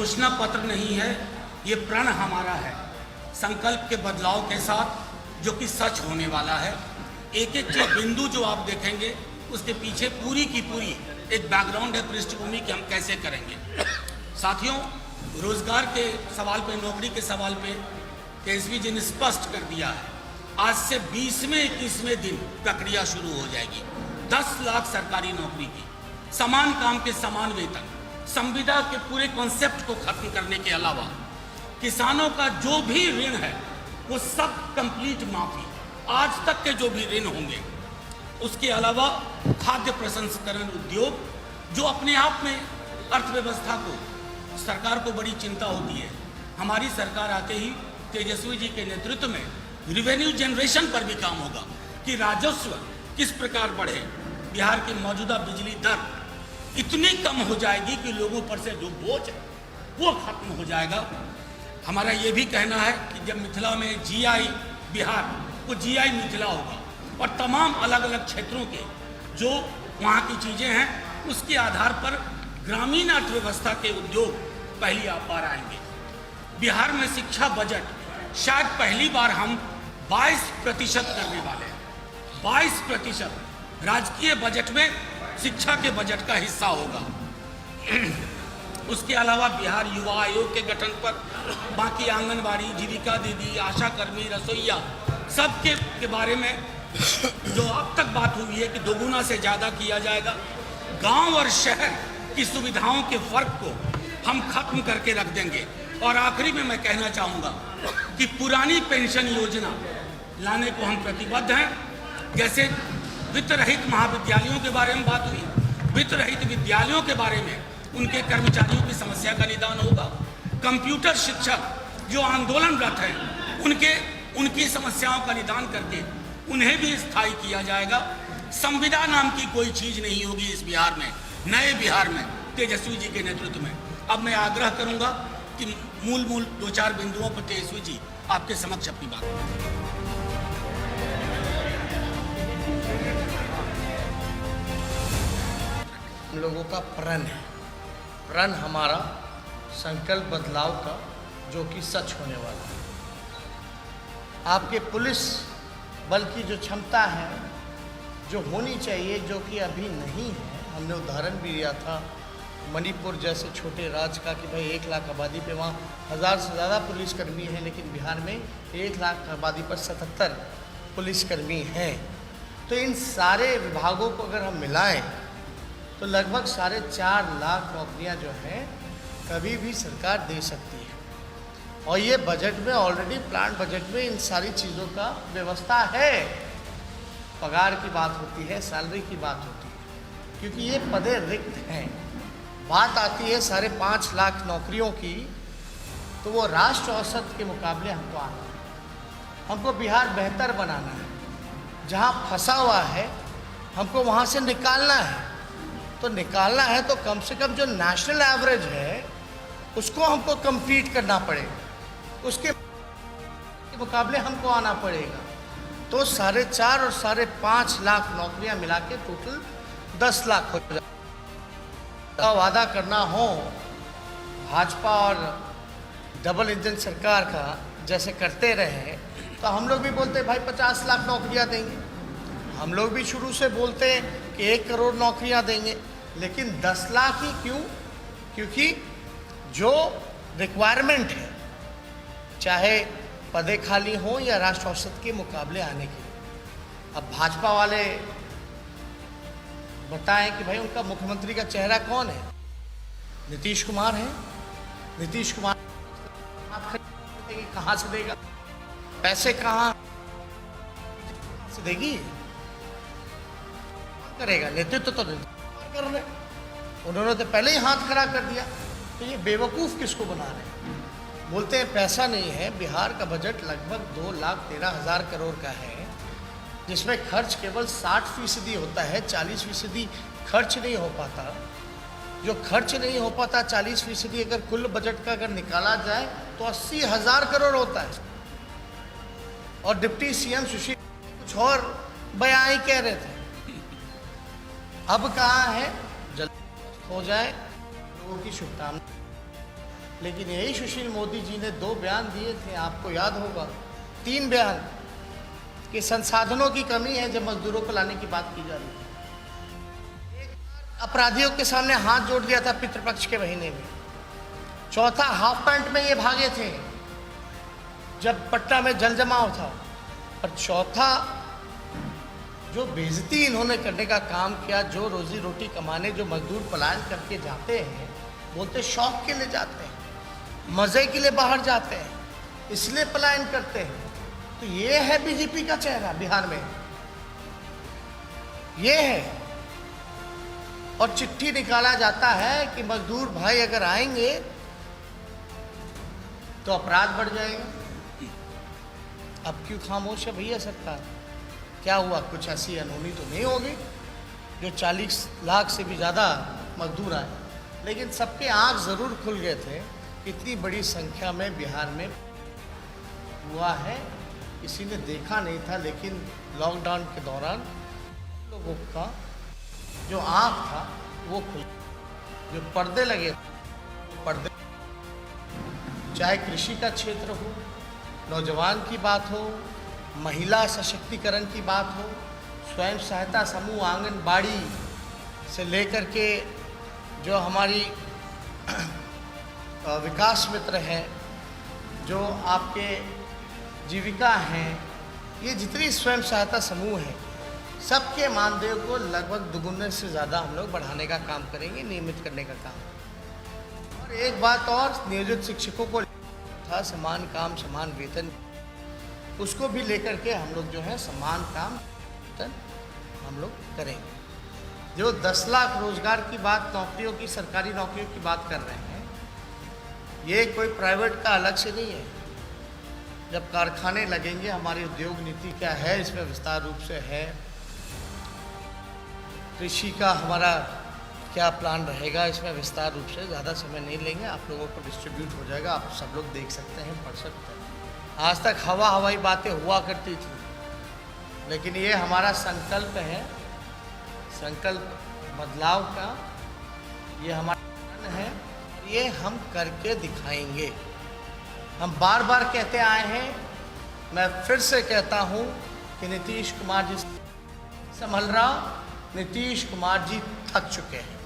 घोषणा पत्र नहीं है, ये प्रण हमारा है, संकल्प के बदलाव के साथ जो कि सच होने वाला है। एक एक बिंदु जो आप देखेंगे उसके पीछे पूरी की पूरी एक बैकग्राउंड है, पृष्ठभूमि कि हम कैसे करेंगे। साथियों, रोजगार के सवाल पे, नौकरी के सवाल पे केजरीवाल जी ने स्पष्ट कर दिया है, आज से 20वें 21वें दिन प्रक्रिया शुरू हो जाएगी। 10 लाख सरकारी नौकरी की, समान काम के समान वेतन, संविदा के पूरे कॉन्सेप्ट को खत्म करने के अलावा किसानों का जो भी ऋण है वो सब कंप्लीट माफी, आज तक के जो भी ऋण होंगे। उसके अलावा खाद्य प्रसंस्करण उद्योग, जो अपने आप में अर्थव्यवस्था को, सरकार को बड़ी चिंता होती है। हमारी सरकार आते ही तेजस्वी जी के नेतृत्व में रिवेन्यू जनरेशन पर भी काम होगा कि राजस्व किस प्रकार बढ़े। बिहार की मौजूदा बिजली दर इतनी कम हो जाएगी कि लोगों पर से जो बोझ है वो खत्म हो जाएगा। हमारा ये भी कहना है कि जब मिथिला में जीआई बिहार, वो जीआई मिथिला होगा और तमाम अलग अलग क्षेत्रों के जो वहाँ की चीज़ें हैं उसके आधार पर ग्रामीण अर्थव्यवस्था के उद्योग पहली बार आएंगे। बिहार में शिक्षा बजट शायद पहली बार हम 22% करने वाले हैं। 22% राजकीय बजट में शिक्षा के बजट का हिस्सा होगा। उसके अलावा बिहार युवा आयोग के गठन पर बाकी आंगनबाड़ी, जीविका दीदी, आशा कर्मी, रसोईया सब के बारे में जो अब तक बात हुई है कि दोगुना से ज़्यादा किया जाएगा। गांव और शहर की सुविधाओं के फर्क को हम खत्म करके रख देंगे। और आखिरी में मैं कहना चाहूँगा कि पुरानी पेंशन योजना लाने को हम प्रतिबद्ध हैं। जैसे वित्त रहित महाविद्यालयों के बारे में बात हुई, वित्त रहित विद्यालयों के बारे में उनके कर्मचारियों की समस्या का निदान होगा। कंप्यूटर शिक्षक जो आंदोलनरत हैं उनकी समस्याओं का निदान करके उन्हें भी स्थायी किया जाएगा। संविदा नाम की कोई चीज़ नहीं होगी इस बिहार में, नए बिहार में तेजस्वी जी के नेतृत्व में। अब मैं आग्रह करूंगा कि मूल 2-4 बिंदुओं पर तेजस्वी जी आपके समक्ष अपनी बात करें। हम लोगों का प्रण है, प्रण हमारा संकल्प बदलाव का, जो कि सच होने वाला है। आपके पुलिस बल की जो क्षमता है, जो होनी चाहिए, जो कि अभी नहीं है। हमने उदाहरण भी दिया था मणिपुर जैसे छोटे राज्य का कि भाई 1 लाख आबादी पे वहाँ 1000 से ज़्यादा पुलिसकर्मी हैं, लेकिन बिहार में 1 लाख आबादी पर 77 पुलिसकर्मी हैं। तो इन सारे विभागों को अगर हम मिलाएं तो लगभग 4.5 लाख नौकरियां जो हैं कभी भी सरकार दे सकती है। और ये बजट में ऑलरेडी प्लान बजट में इन सारी चीज़ों का व्यवस्था है। पगार की बात होती है, सैलरी की बात होती है, क्योंकि ये पदे रिक्त हैं। बात आती है 5.5 लाख नौकरियों की, तो वो राष्ट्र औसत के मुकाबले हमको आना है। हमको बिहार बेहतर बनाना है। जहाँ फंसा हुआ है हमको वहाँ से निकालना है। तो निकालना है तो कम से कम जो नेशनल एवरेज है उसको हमको कम्पीट करना पड़ेगा, उसके मुकाबले हमको आना पड़ेगा। तो 4.5 और 5.5 लाख नौकरियां मिला के टोटल 10 लाख हो जाए। का वादा करना हो भाजपा और डबल इंजन सरकार का जैसे करते रहे, तो हम लोग भी बोलते भाई 50 लाख नौकरियां देंगे। हम लोग भी शुरू से बोलते हैं कि 1 करोड़ नौकरियां देंगे, लेकिन 10 लाख ही क्यों? क्योंकि जो रिक्वायरमेंट है, चाहे पदे खाली हों या राष्ट्र औसत के मुकाबले आने के लिए। अब भाजपा वाले बताएं कि भाई उनका मुख्यमंत्री का चेहरा कौन है? नीतीश कुमार है। नीतीश कुमार कहाँ से देगा? पैसे कहाँ से देगी? करेगा नेतृत्व तो कर रहे, उन्होंने तो पहले ही हाथ खड़ा कर दिया। तो ये बेवकूफ़ किसको बना रहे हैं? बोलते हैं पैसा नहीं है। बिहार का बजट लगभग 2,13,000 करोड़ का है, जिसमें खर्च केवल 60% होता है, 40% खर्च नहीं हो पाता। जो खर्च नहीं हो पाता 40% अगर कुल बजट का अगर निकाला जाए तो 80,000 करोड़ होता है। और डिप्टी सीएम सुशील कुछ और बयान ही कह रहे थे। अब कहाँ है? जल्द हो जाए, लोगों की शुभकामना। लेकिन यही सुशील मोदी जी ने 2 बयान दिए थे, आपको याद होगा, 3 बयान कि संसाधनों की कमी है जब मजदूरों को लाने की बात की जा रही है। एक बार अपराधियों के सामने हाथ जोड़ दिया था पितृपक्ष के महीने में। चौथा, हाफ पैंट में ये भागे थे जब पटना में जल जमाव था। और चौथा, जो बेइज्जती इन्होंने करने का काम किया, जो रोजी रोटी कमाने जो मजदूर पलायन करके जाते हैं, बोलते शौक के लिए जाते हैं, मज़े के लिए बाहर जाते हैं, इसलिए पलायन करते हैं। तो ये है बीजेपी का चेहरा बिहार में, ये है। और चिट्ठी निकाला जाता है कि मजदूर भाई अगर आएंगे तो अपराध बढ़ जाएगा। अब क्यों खामोश है भैया सरकार? क्या हुआ? कुछ ऐसी अनहोनी तो नहीं होगी जो 40 लाख से भी ज़्यादा मजदूर आए? लेकिन सबके आंख ज़रूर खुल गए थे कि इतनी बड़ी संख्या में बिहार में हुआ है, किसी ने देखा नहीं था। लेकिन लॉकडाउन के दौरान लोगों का जो आंख था वो खुल, जो पर्दे लगे पर्दे, चाहे कृषि का क्षेत्र हो, नौजवान की बात हो, महिला सशक्तिकरण की बात हो, स्वयं सहायता समूह, आंगनबाड़ी से लेकर के जो हमारी विकास मित्र हैं, जो आपके जीविका हैं, ये जितनी स्वयं सहायता समूह हैं, सबके मानदेय को लगभग दुगुने से ज़्यादा हम लोग बढ़ाने का काम करेंगे, नियमित करने का काम। और एक बात और, नियोजित शिक्षकों को था समान काम समान वेतन, उसको भी लेकर के हम लोग जो है समान काम वेतन हम लोग करेंगे। जो 10 लाख रोजगार की बात, नौकरियों की, सरकारी नौकरियों की बात कर रहे हैं, ये कोई प्राइवेट का अलग से नहीं है। जब कारखाने लगेंगे, हमारी उद्योग नीति क्या है इसमें विस्तार रूप से है, कृषि का हमारा क्या प्लान रहेगा इसमें विस्तार रूप से, ज़्यादा समय नहीं लेंगे, आप लोगों को डिस्ट्रीब्यूट हो जाएगा, आप सब लोग देख सकते हैं, पढ़ सकते हैं। आज तक हवाई बातें हुआ करती थी, लेकिन ये हमारा संकल्प है, संकल्प बदलाव का, ये हमारा प्रण है, ये हम करके दिखाएंगे। हम बार बार कहते आए हैं, मैं फिर से कहता हूँ कि नीतीश कुमार जी संभल रहा, नीतीश कुमार जी थक चुके हैं।